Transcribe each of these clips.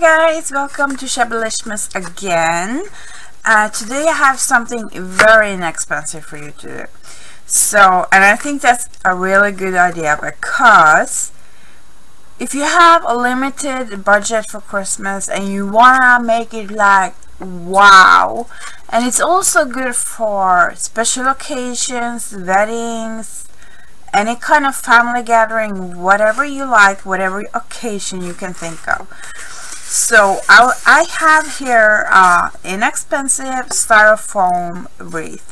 guys, welcome to Shabbylishmas again. Today I have something very inexpensive for you to do. And I think that's a really good idea, because if you have a limited budget for Christmas and you wanna make it like wow, and it's also good for special occasions, weddings, any kind of family gathering, whatever you like, whatever occasion you can think of. So I have here inexpensive styrofoam wreath,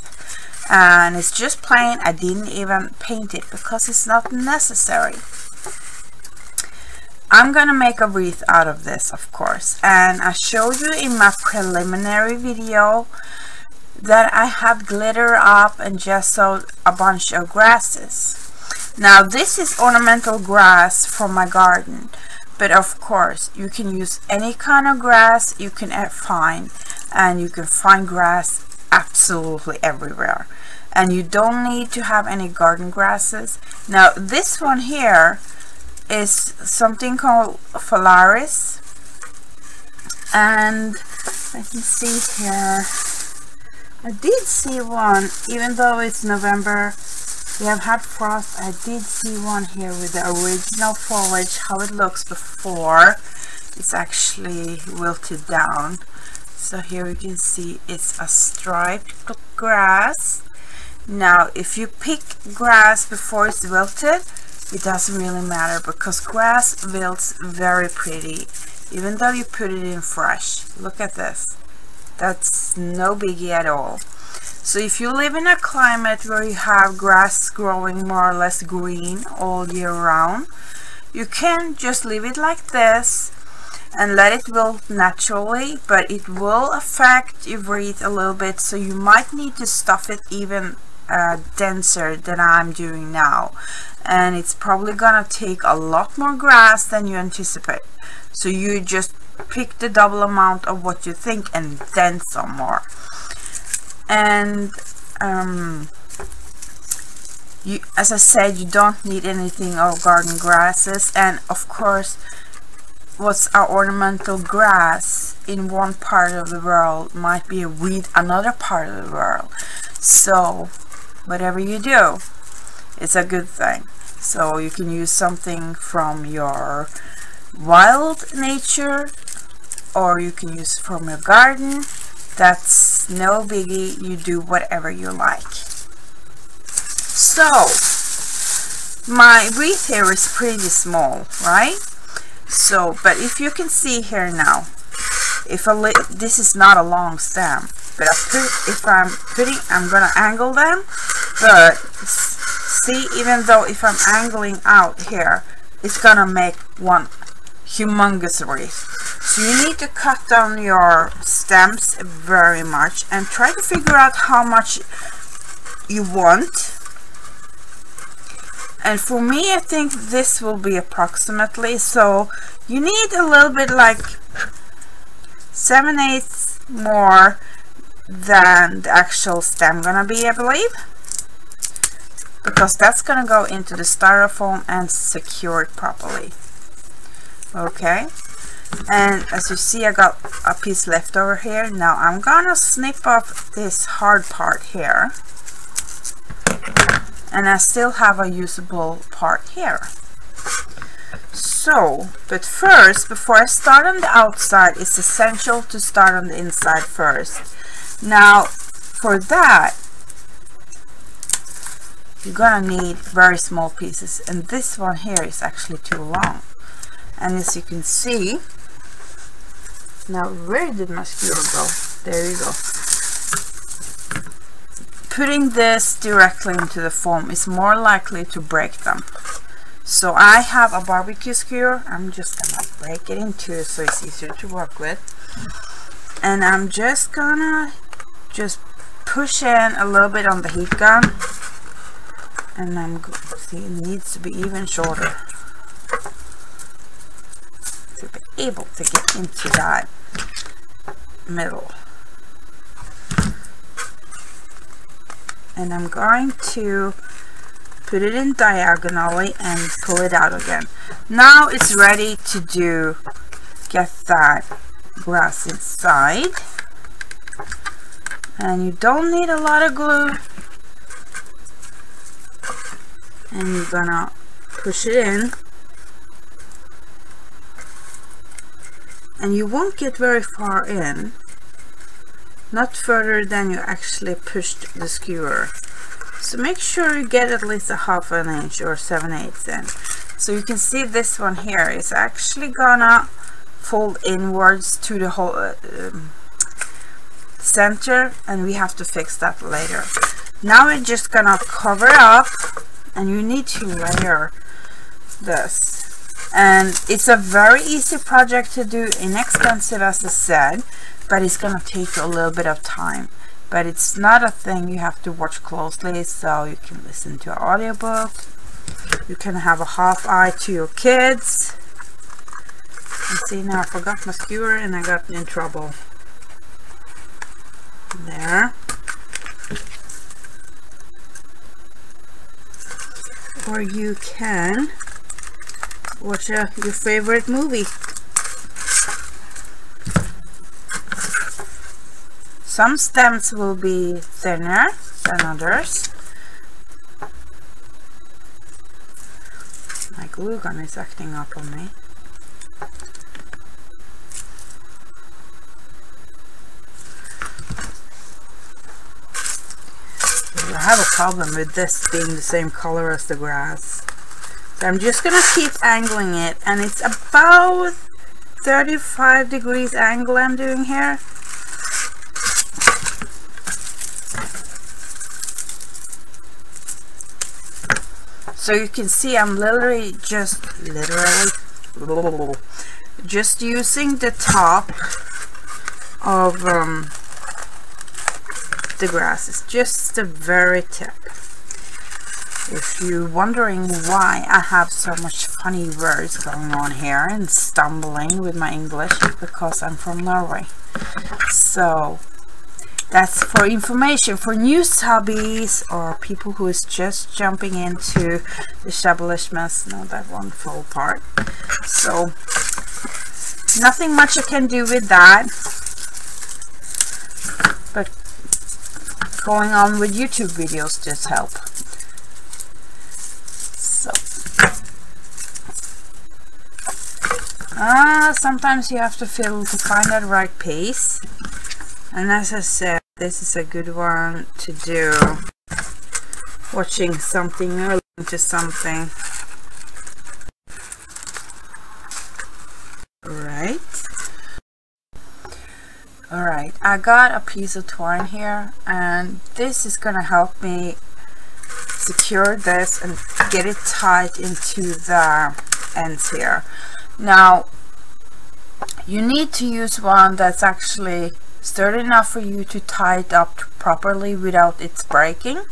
and it's just plain. I didn't even paint it because it's not necessary. I'm gonna make a wreath out of this, of course, and I showed you in my preliminary video that I have glitter up and gessoed a bunch of grasses. Now this is ornamental grass from my garden, but of course you can use any kind of grass you can find, and you can find grass absolutely everywhere, and you don't need to have any garden grasses. Now this one here is something called phalaris, and let me see here. I did see one, even though it's November, we have had frost. I did see one here with the original foliage, how it looks before it's actually wilted down. So here you can see it's a striped grass. Now if you pick grass before it's wilted, it doesn't really matter, because grass wilts very pretty even though you put it in fresh. Look at this. That's no biggie at all. So if you live in a climate where you have grass growing more or less green all year round, you can just leave it like this and let it wilt naturally, but it will affect your wreath a little bit, so you might need to stuff it even denser than I'm doing now, and it's probably gonna take a lot more grass than you anticipate. So you just pick the double amount of what you think and then some more. And as I said, you don't need anything of garden grasses. And of course, what's our ornamental grass in one part of the world might be a weed another part of the world. So whatever you do, it's a good thing. So you can use something from your wild nature, or you can use from your garden. That's no biggie. You do whatever you like. So my wreath here is pretty small, right? So, but if you can see here now, this is not a long stem, but I'm gonna angle them. But see, even though if I'm angling out here, it's gonna make one humongous wreath. So you need to cut down your stems very much and try to figure out how much you want. And for me, I think this will be approximately, so you need a little bit like 7/8 more than the actual stem gonna be, I believe, because that's gonna go into the styrofoam and secure it properly. Okay, and as you see, I got a piece left over here. Now I'm gonna snip off this hard part here, and I still have a usable part here. So, but first, before I start on the outside, it's essential to start on the inside first. Now for that, you're gonna need very small pieces, and this one here is actually too long. And as you can see, now where did my skewer go? There you go. Putting this directly into the foam is more likely to break them. So I have a barbecue skewer. I'm just gonna break it in two so it's easier to work with. And I'm just gonna push in a little bit on the heat gun. And see, it needs to be even shorter to be able to get into that middle. And I'm going to put it in diagonally and pull it out again. Now it's ready to do get that glass inside. And you don't need a lot of glue. And you're gonna push it in. And you won't get very far in. Not further than you actually pushed the skewer. So make sure you get at least a ½ an inch or 7/8 in. So you can see this one here is actually gonna fold inwards to the whole center, and we have to fix that later. Now we're just gonna cover up, and you need to layer this. And it's a very easy project to do, inexpensive as I said, but it's gonna take you a little bit of time. But it's not a thing you have to watch closely, so you can listen to an audiobook. You can have a half eye to your kids. And see, now I forgot my skewer and I got in trouble. There. Or you can watch your favorite movie. Some stems will be thinner than others. My glue gun is acting up on me. I have a problem with this being the same color as the grass. So I'm just gonna keep angling it, and it's about 35 degrees angle I'm doing here. So you can see I'm literally just using the top of the grass. It's just the very tip. If you're wondering why I have so much funny words going on here and stumbling with my English, it's because I'm from Norway. So that's for information for new subbies or people who is just jumping into the Shabbylishmas. No, that won't fall apart. So nothing much I can do with that, but going on with YouTube videos just help. So sometimes you have to find that right pace. And as I said, this is a good one to do watching something or listening to something. Alright, I got a piece of twine here, and this is gonna help me secure this and get it tied into the ends here. Now, you need to use one that's actually sturdy enough for you to tie it up properly without it breaking.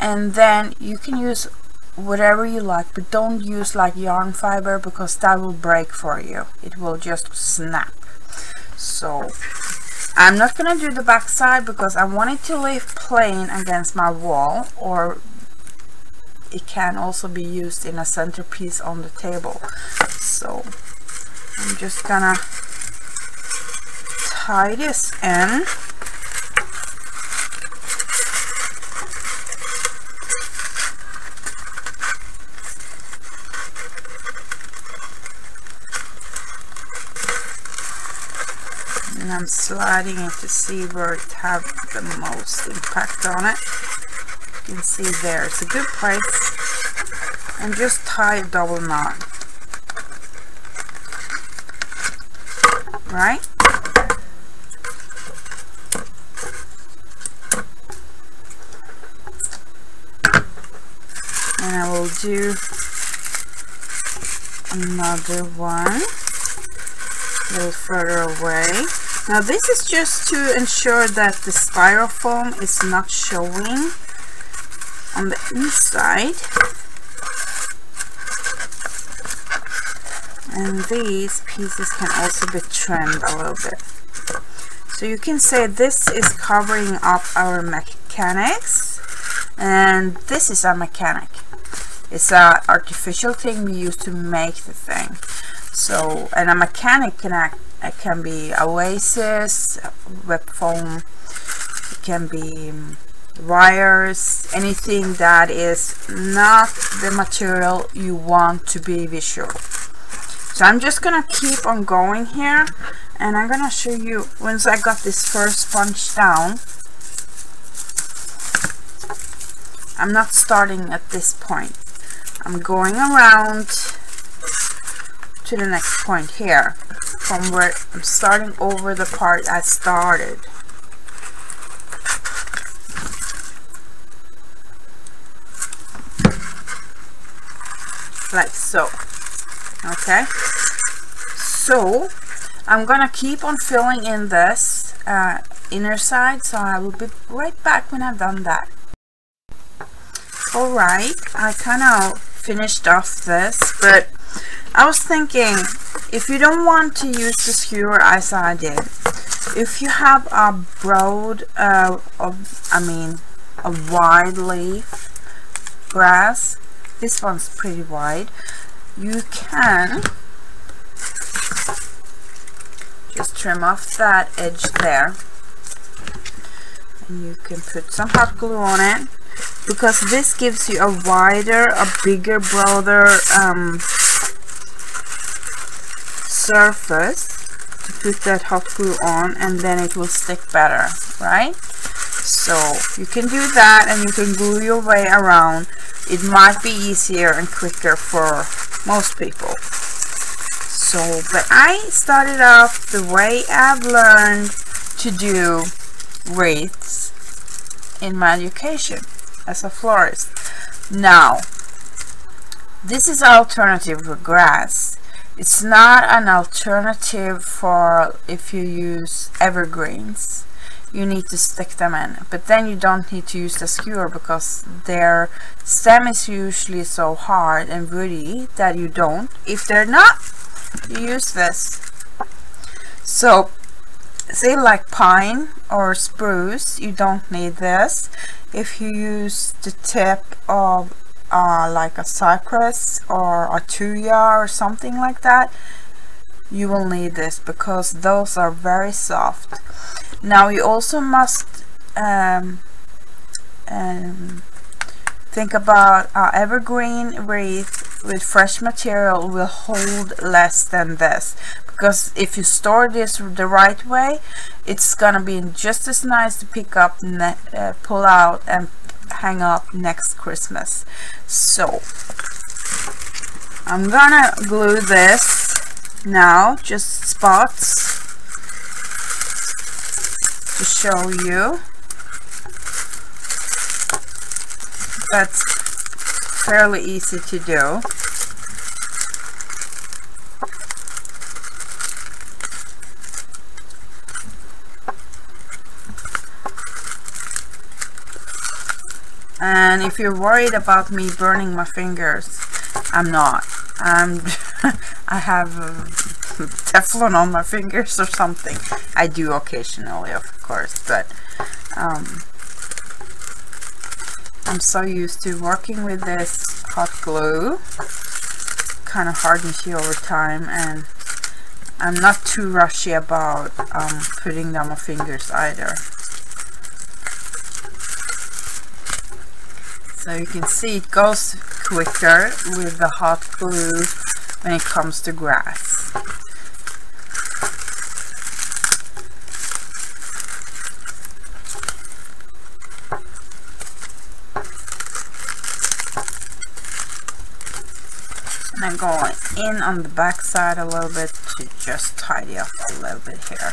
And then you can use whatever you like, but don't use like yarn fiber, because that will break for you. It will just snap. So I'm not gonna do the back side because I want it to lay plain against my wall, or it can also be used in a centerpiece on the table. So I'm just gonna tie this in. And I'm sliding it to see where it have the most impact on it. You can see there, it's a good place. And just tie a double knot. Right? And I will do another one a little further away. Now this is just to ensure that the styrofoam is not showing on the inside. And these pieces can also be trimmed a little bit. So you can say this is covering up our mechanics, and this is a mechanic. It's an artificial thing we use to make the thing. So, and a mechanic can be oasis, web foam, it can be wires, anything that is not the material you want to be visual. So I'm just gonna keep on going here, and I'm gonna show you once I got this first sponge down. I'm not starting at this point. I'm going around to the next point here, from where I'm starting over the part I started. Like so. Okay, so I'm gonna keep on filling in this inner side, so I will be right back when I've done that. Alright, I kind of finished off this, but I was thinking, if you don't want to use the skewer as I did, if you have a broad, a wide leaf grass, this one's pretty wide, you can just trim off that edge there, and you can put some hot glue on it, because this gives you a wider, a bigger, broader surface to put that hot glue on, and then it will stick better, right? So you can do that, and you can glue your way around. It might be easier and quicker for most people. So, but I started off the way I've learned to do wreaths in my education as a florist. Now, this is an alternative for grass. It's not an alternative for if you use evergreens. You need to stick them in, but then you don't need to use the skewer, because their stem is usually so hard and woody that you don't. If they're not, you use this. So say like pine or spruce, you don't need this. If you use the tip of like a cypress or a tuya or something like that, you will need this, because those are very soft. Now you also must think about evergreen wreath with fresh material will hold less than this, because if you store this the right way, it's gonna be just as nice to pick up, pull out and hang up next Christmas. So I'm gonna glue this now, just spots to show you. That's fairly easy to do. And if you're worried about me burning my fingers, I'm not. I have Teflon on my fingers or something. I do occasionally, of course, but I'm so used to working with this hot glue. Kind of hardens you over time, and I'm not too rushy about putting down my fingers either. So you can see it goes quicker with the hot glue when it comes to grass. And I'm going in on the back side a little bit to just tidy up a little bit here.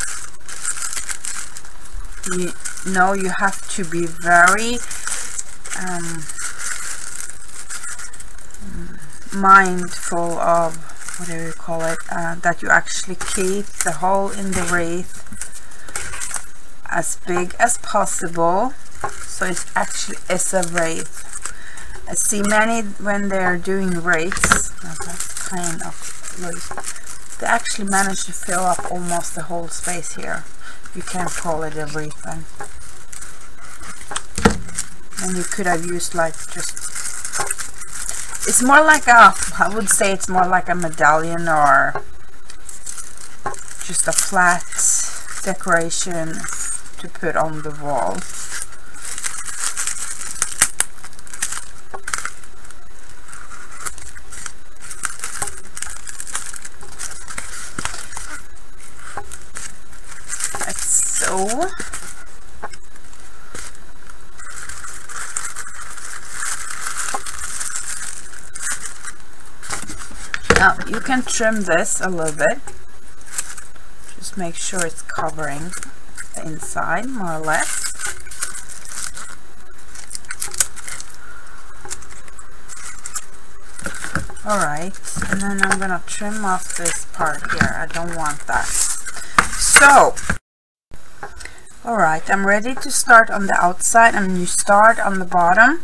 You know, you have to be very mindful of, what do you call it, that you actually keep the hole in the wreath as big as possible, so it actually is a wreath. I see many, when they're doing wreaths, that's kind of loose, they actually manage to fill up almost the whole space here. You can't call it a wreath then. And you could have used like just, it's more like a, I would say it's more like a medallion or just a flat decoration to put on the wall. Like so. Now you can trim this a little bit. Just make sure it's covering the inside more or less. Alright, and then I'm gonna trim off this part here. I don't want that. So, alright, I'm ready to start on the outside, and you start on the bottom.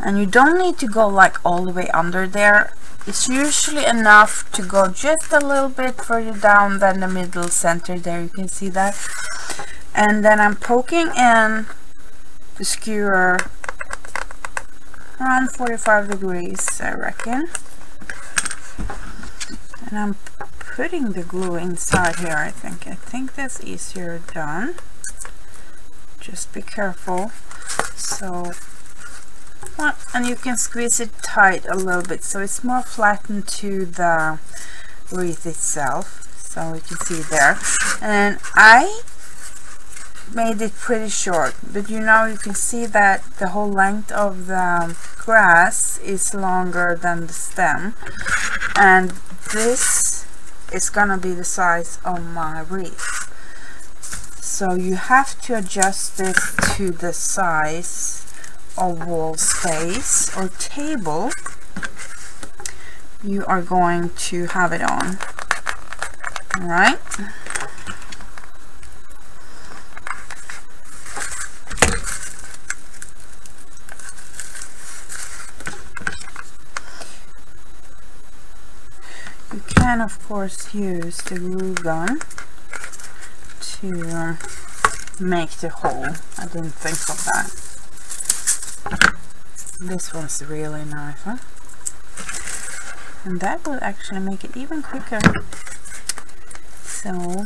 And you don't need to go like all the way under there. It's usually enough to go just a little bit further down than the middle center there. You can see that. And then I'm poking in the skewer around 45 degrees, I reckon. And I'm putting the glue inside here, I think that's easier done. Just be careful. So, and you can squeeze it tight a little bit so it's more flattened to the wreath itself, so you can see there. And I made it pretty short, but you know, you can see that the whole length of the grass is longer than the stem, and this is gonna be the size of my wreath. So you have to adjust it to the size of wall space or table you are going to have it on. Alright, you can of course use the glue gun to make the hole. I didn't think of that. This one's really nice, huh? And that will actually make it even quicker. So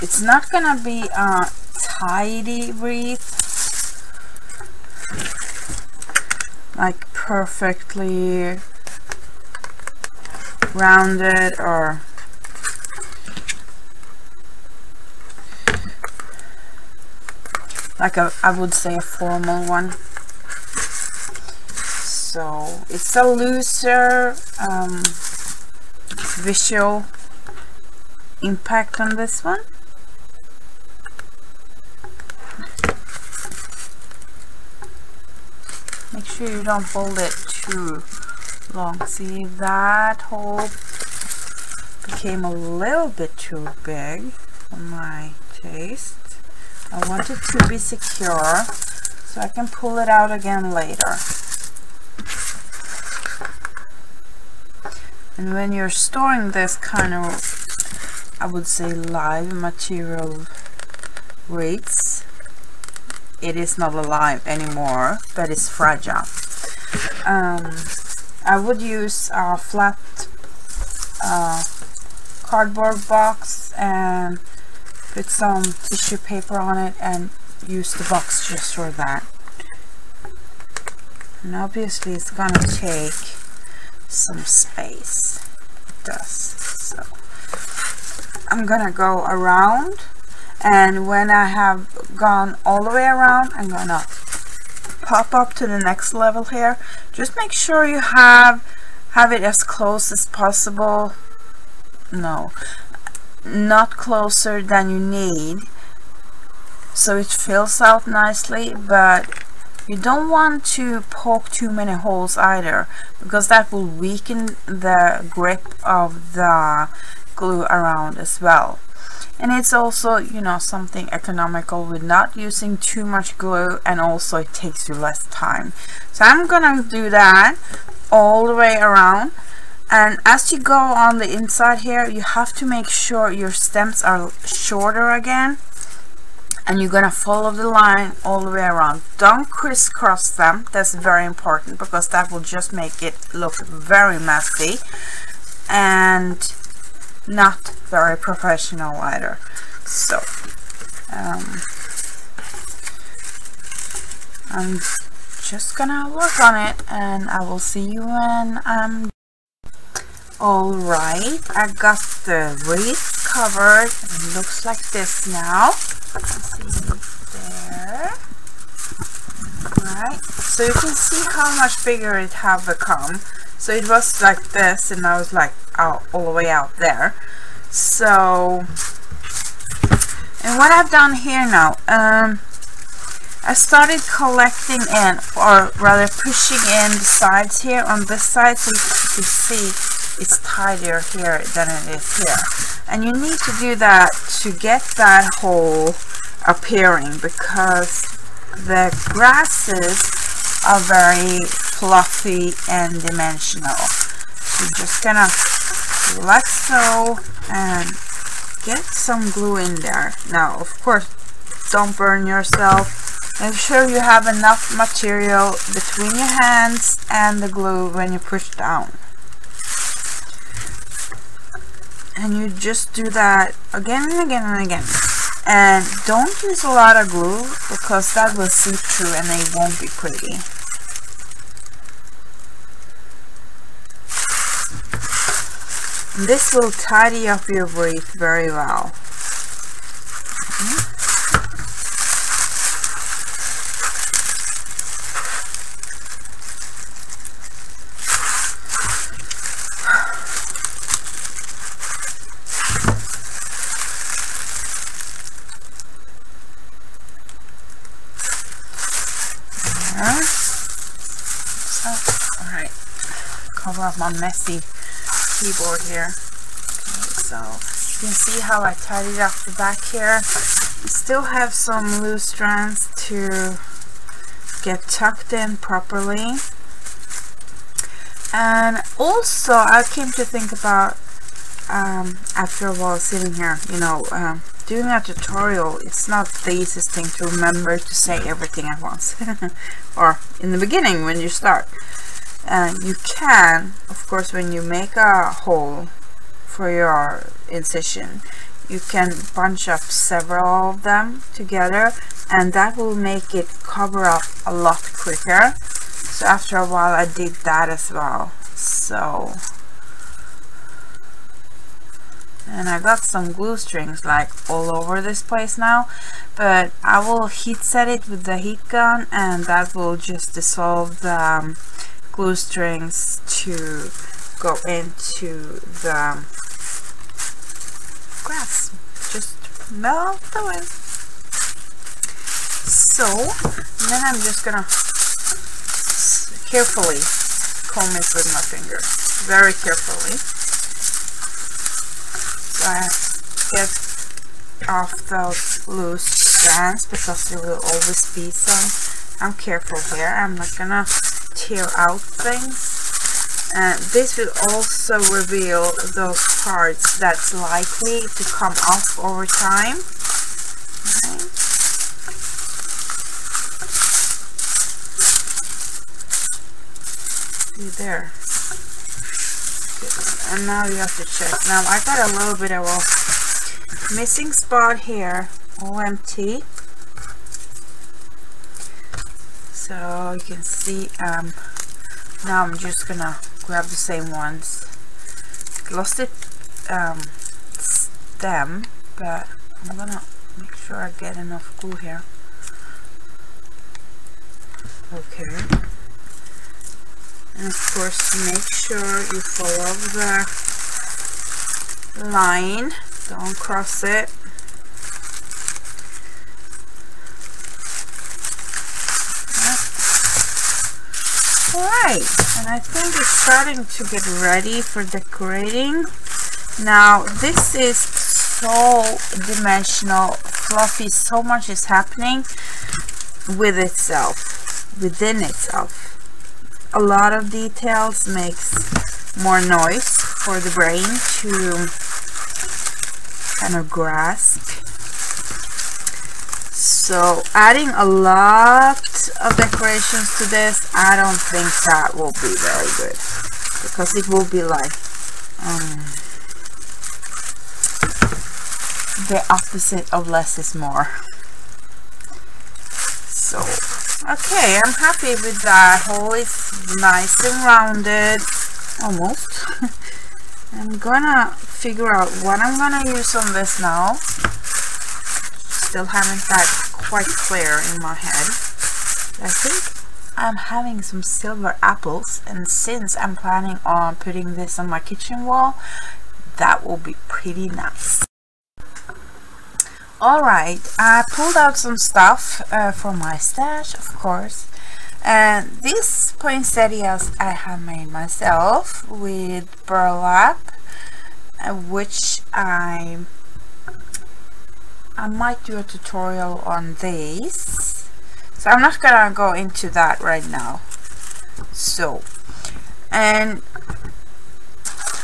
it's not gonna be a tidy wreath, like perfectly rounded or like I would say a formal one. So it's a looser visual impact on this one. Make sure you don't hold it too long. See, that hole became a little bit too big for my taste. I want it to be secure so I can pull it out again later. And when you're storing this kind of, I would say, live material wreaths, it is not alive anymore, but it's fragile. I would use a flat cardboard box and put some tissue paper on it and use the box just for that. And obviously it's gonna take some space. It does. So I'm gonna go around, and when I have gone all the way around, I'm gonna pop up to the next level here. Just make sure you have it as close as possible. No, not closer than you need, so it fills out nicely, but you don't want to poke too many holes either, because that will weaken the grip of the glue around as well. And it's also, you know, something economical with not using too much glue, and also it takes you less time. So I'm gonna do that all the way around. And as you go on the inside here, you have to make sure your stems are shorter again. and you're gonna follow the line all the way around. Don't crisscross them. That's very important, because that will just make it look very messy and not very professional either. So I'm just gonna work on it, and I will see you when I'm alright. I got the wreath covered. It looks like this now. See there. Right, so you can see how much bigger it have become. So it was like this, and I was like out all the way out there. So, and what I've done here now, I started collecting in, or rather pushing in the sides here on this side, so you can see it's tidier here than it is here. And you need to do that to get that hole appearing, because the grasses are very fluffy and dimensional. So you're just gonna like so and get some glue in there. Now, of course, don't burn yourself. Make sure you have enough material between your hands and the glue when you push down. And you just do that again and again and again. And don't use a lot of glue, because that will seep through and it won't be pretty. And this will tidy up your wreath very well. Alright, cover up my messy keyboard here. Okay, so you can see how I tidied up the back here. You still have some loose strands to get tucked in properly. And also I came to think about, after a while sitting here, you know, doing a tutorial, it's not the easiest thing to remember to say everything at once. Or in the beginning when you start. You can, of course, when you make a hole for your incision, you can bunch up several of them together, and that will make it cover up a lot quicker. So after a while I did that as well. So, and I got some glue strings like all over this place now, but I will heat set it with the heat gun, and that will just dissolve the glue strings to go into the grass. Just melt away. So then I'm just gonna carefully comb it with my fingers, very carefully. So I get off those loose strands, because there will always be some. I'm careful here. I'm not gonna tear out things, and this will also reveal those parts that's likely to come off over time. Okay. See there. Good. And now you have to check. Now I got a little bit of a missing spot here, all empty. So you can see, now I'm just gonna grab the same ones. Lost it stem, but I'm gonna make sure I get enough glue here. Okay. And of course, make sure you follow the line, don't cross it. Alright, and I think it's starting to get ready for decorating. Now this is so dimensional, fluffy, so much is happening with itself, within itself. A lot of details makes more noise for the brain to kind of grasp. So adding a lot of decorations to this, I don't think that will be very good, because it will be like the opposite of less is more. So okay, I'm happy with that. Hole is nice and rounded, almost. I'm gonna figure out what I'm gonna use on this now. Still haven't that quite clear in my head. I think I'm having some silver apples, and since I'm planning on putting this on my kitchen wall, that will be pretty nice. Alright, I pulled out some stuff for my stash, of course, and these poinsettias I have made myself with burlap, which I might do a tutorial on these, so I'm not gonna go into that right now. So, and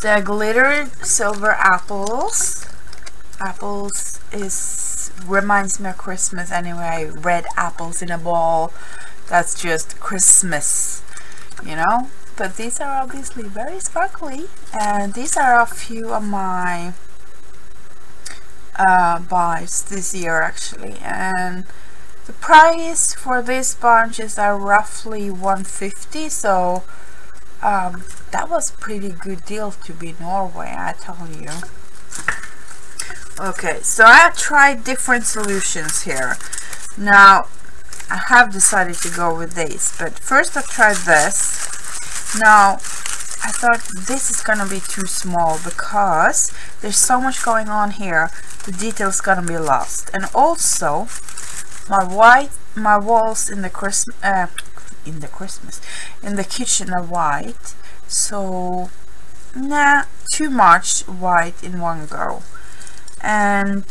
the glittered silver apples reminds me of Christmas anyway. Red apples in a bowl, that's just Christmas, you know. But these are obviously very sparkly, and these are a few of my buys this year actually, and the price for these bunches are roughly $150, so that was a pretty good deal to be Norway, I tell you. Okay, so I tried different solutions here. Now I have decided to go with these, but first I tried this. Now I thought this is gonna be too small because there's so much going on here, the detail's gonna be lost. And also my walls in the kitchen are white, so nah, too much white in one go. And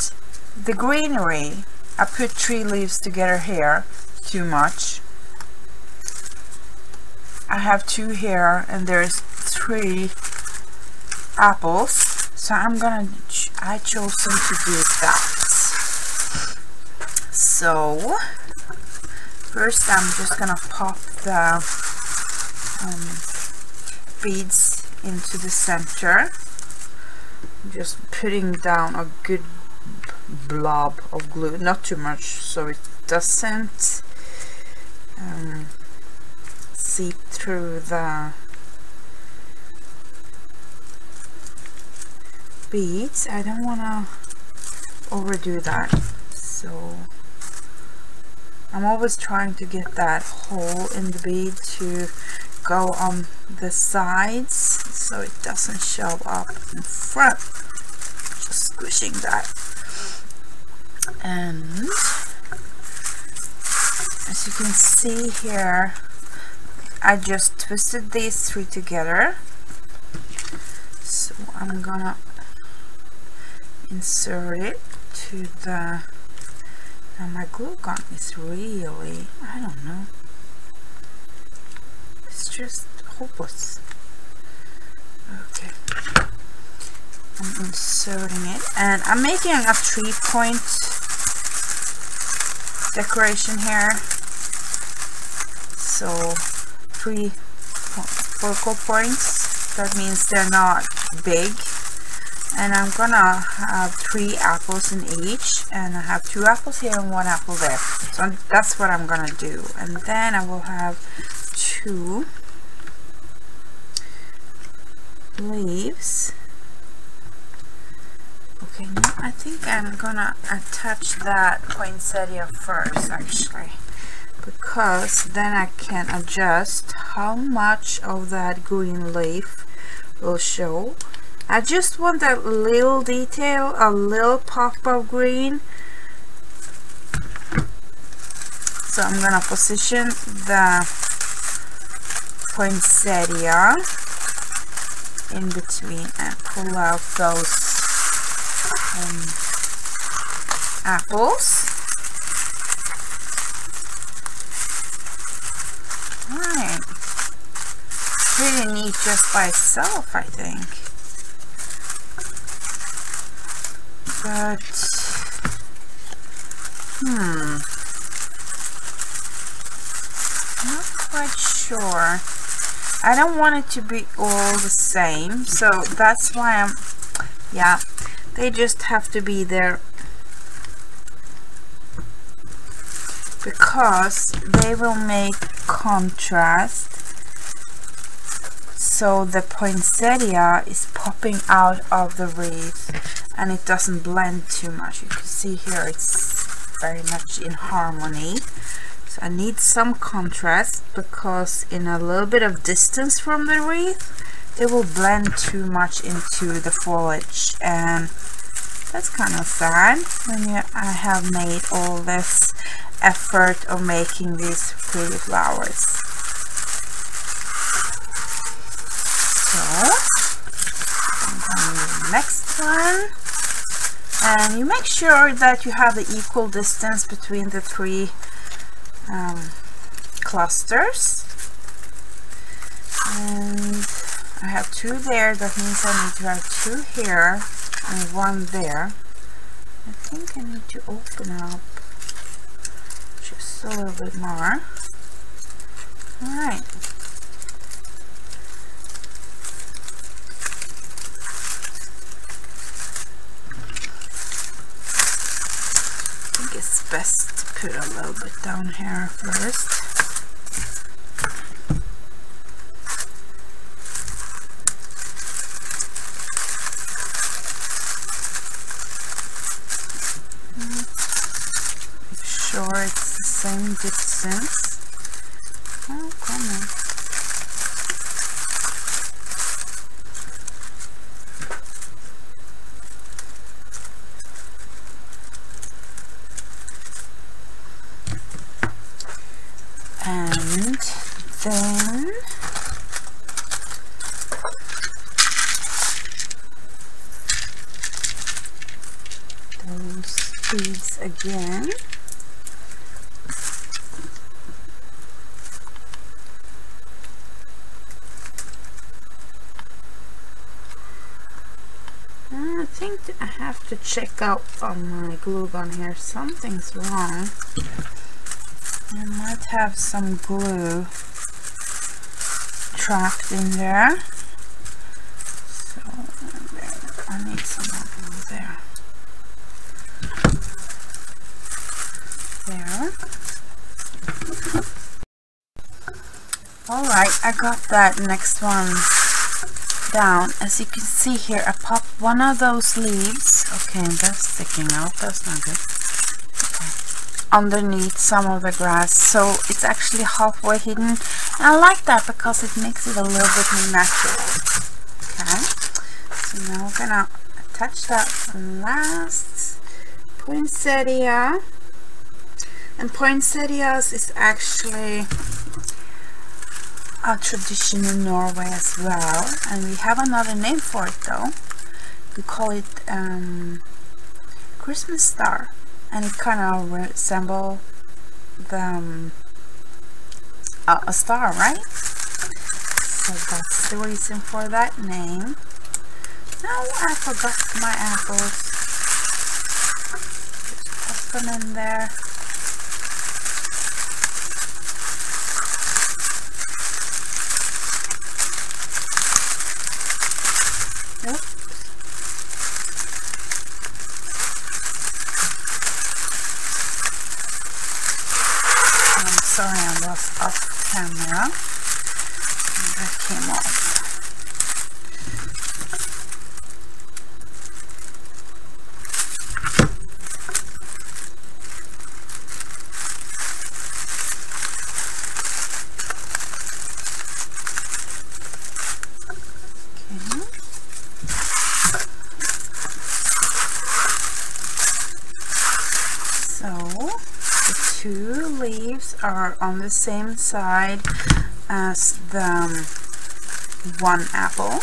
the greenery, I put 3 leaves together here, too much. I have 2 here, and there's 3 apples, so I chosen to do that. So first I'm just gonna pop the beads into the center, just putting down a good blob of glue, not too much so it doesn't seep through the beads. I don't want to overdo that, so I'm always trying to get that hole in the bead to go on the sides so it doesn't show up in front. Just squishing that. And as you can see here, I just twisted these 3 together, so I'm gonna insert it to the, now my glue gun is really, I don't know, it's just hopeless. Okay, I'm inserting it, and I'm making a 3-point decoration here, so 3 focal points, that means they're not big. And I'm gonna have 3 apples in each, and I have 2 apples here and 1 apple there, so that's what I'm gonna do. And then I will have 2 leaves. Okay, now I think I'm gonna attach that poinsettia first actually, because then I can adjust how much of that green leaf will show. I just want that little detail, a little pop of green. So I'm gonna position the poinsettia in between and pull out those apples. Right. Pretty neat just by itself, I think. But quite sure. I don't want it to be all the same, so that's why yeah, they just have to be there because they will make contrast, so the poinsettia is popping out of the wreath and it doesn't blend too much. You can see here it's very much in harmony. So I need some contrast because in a little bit of distance from the wreath it will blend too much into the foliage, and that's kind of sad when I have made all this effort of making these pretty flowers. So I'm going to do the next one, and you make sure that you have the equal distance between the three clusters. And I have two there, that means I need to have two here and one there. I think I need to open up just a little bit more. Alright. I think it's best to put a little bit down here first. It's the same distance. Oh, come on. And then those beads again. I think I have to check out on my glue gun here. Something's wrong. I might have some glue trapped in there. So I need some more glue there. There. Alright, I got that next one down. As you can see here, I popped one of those leaves. Okay, that's sticking out. That's not good. Okay. Underneath some of the grass, so it's actually halfway hidden. And I like that because it makes it a little bit more natural. Okay, so now we're gonna attach that last poinsettia. And poinsettias is actually a tradition in Norway as well, and we have another name for it though. We call it Christmas star, and it kind of resembles the a star, right? So that's the reason for that name. Now I forgot my apples. Just pop them in there. Sorry, I was off camera. And that came off. Two leaves are on the same side as the one apple.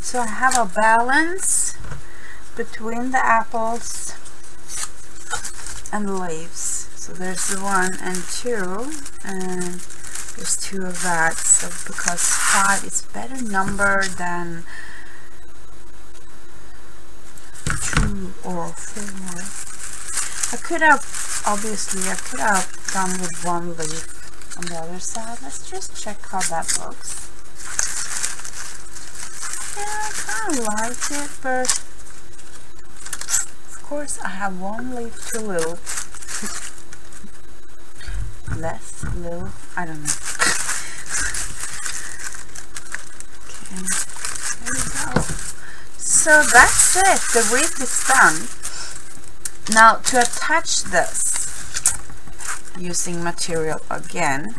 So I have a balance between the apples and the leaves. So there's the 1 and 2, and there's 2 of that. So because 5 is better number than 2 or 4. I could have, obviously, I could have done with one leaf on the other side. Let's just check how that looks. Yeah, I kind of like it, but of course I have one leaf too little. Less, little, I don't know. Okay, there we go. So that's it, the wreath is done. Now to attach this, using material again,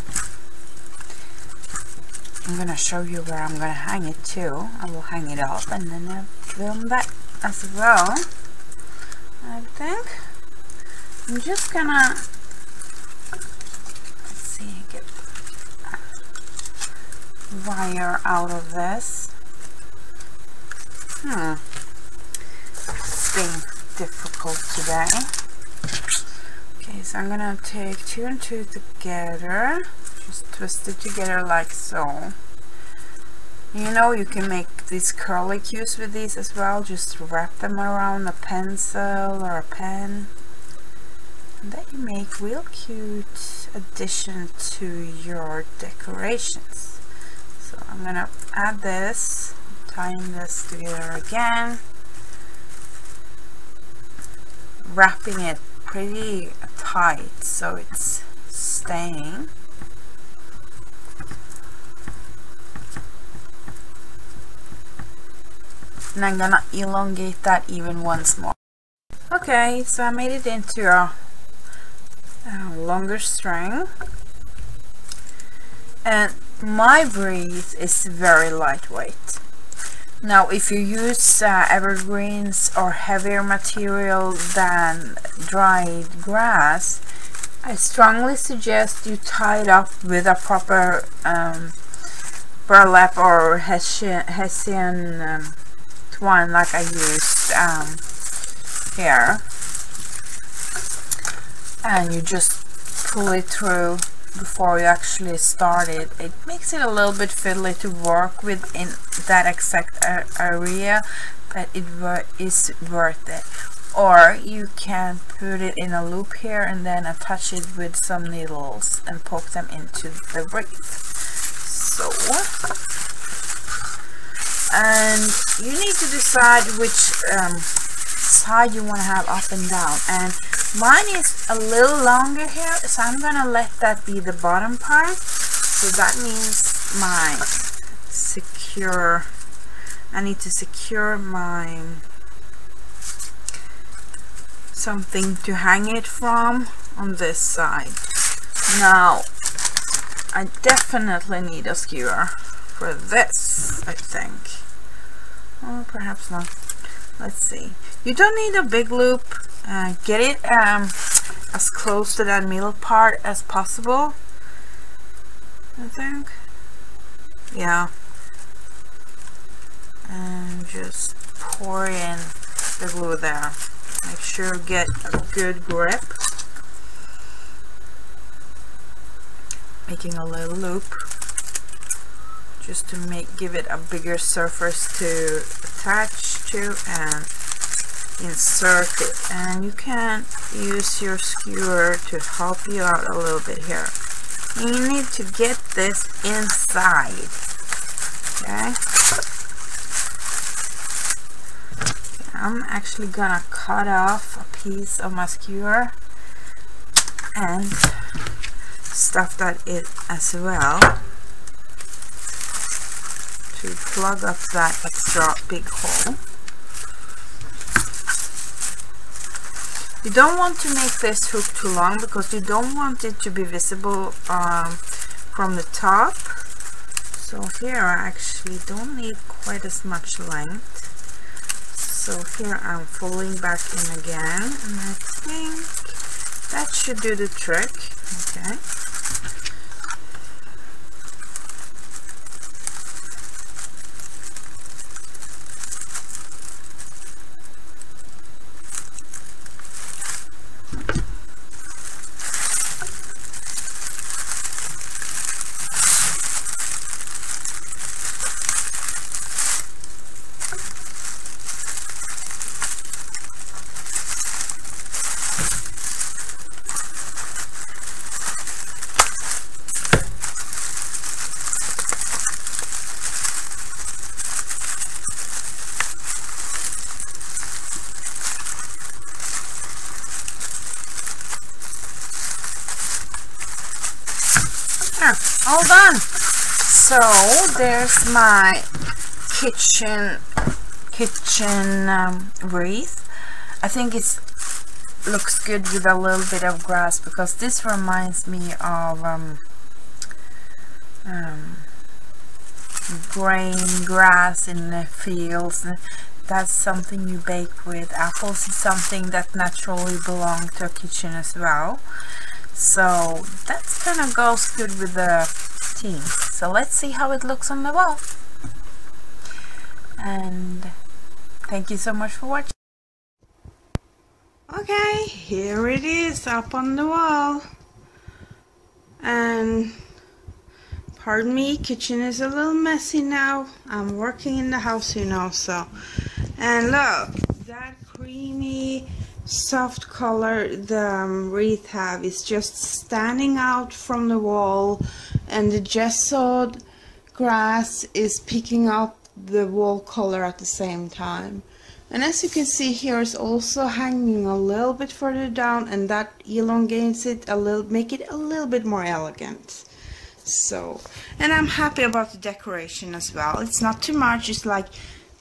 I'm gonna show you where I'm gonna hang it too. I will hang it up and then I'll film that as well. I think I'm just gonna, let's see, get wire out of this. It's being difficult today. Okay, so I'm gonna take 2 and 2 together, just twist it together like so. You know, you can make these curly cues with these as well, just wrap them around a pencil or a pen, and then you make real cute addition to your decorations. So I'm gonna add this, tying this together again, wrapping it pretty tight so it's staying. And I'm gonna elongate that even once more. Okay, so I made it into a longer string, and my wreath is very lightweight. Now if you use evergreens or heavier material than dried grass, I strongly suggest you tie it up with a proper burlap or Hessian twine like I used here, and you just pull it through before you actually start it. It makes it a little bit fiddly to work with in that exact area, but it is worth it. Or you can put it in a loop here and then attach it with some needles and poke them into the wreath. So, and you need to decide which side you want to have up and down, and mine is a little longer here, so I'm gonna let that be the bottom part. So that means my I need to secure my something to hang it from on this side. Now I definitely need a skewer for this, I think. Or perhaps not. Let's see. You don't need a big loop. Get it as close to that middle part as possible, I think. Yeah. And just pour in the glue there. Make sure you get a good grip. Making a little loop just to give it a bigger surface to attach to and insert it. And you can use your skewer to help you out a little bit here. You need to get this inside. Okay, I'm actually gonna cut off a piece of my skewer and stuff that in as well to plug up that extra big hole. You don't want to make this hook too long because you don't want it to be visible from the top. So here I actually don't need quite as much length. So here I'm folding back in again, and I think that should do the trick. Okay. There, all done. So there's my kitchen wreath. I think it looks good with a little bit of grass, because this reminds me of grain grass in the fields. That's something you bake with. Apples is something that naturally belongs to a kitchen as well. So that kind of goes good with the theme. So let's see how it looks on the wall. And thank you so much for watching. Okay, here it is up on the wall. And pardon me, kitchen is a little messy now. I'm working in the house, you know, so. And look, that creamy soft color the wreath have is just standing out from the wall, and the gessoed grass is picking up the wall color at the same time. And as you can see here, it's also hanging a little bit further down, and that elongates it a little, make it a little bit more elegant. So, and I'm happy about the decoration as well. It's not too much, it's like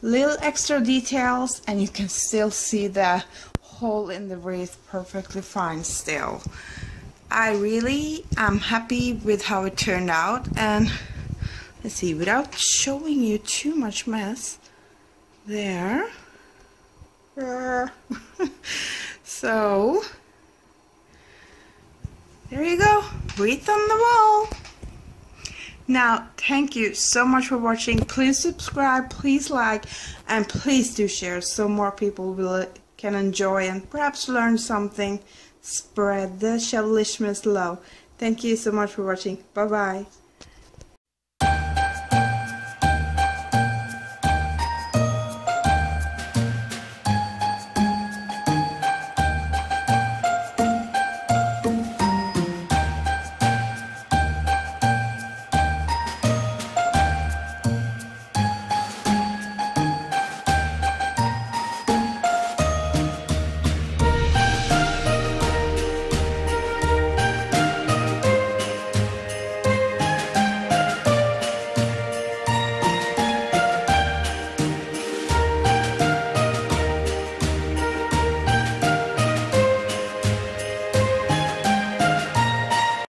little extra details, and you can still see the hole in the wreath perfectly fine still. I really am happy with how it turned out. And let's see, without showing you too much mess, there. So there you go, wreath on the wall. Now, thank you so much for watching. Please subscribe, please like, and please do share so more people can enjoy and perhaps learn something. Spread the Shabbylishmas love. Thank you so much for watching. Bye bye.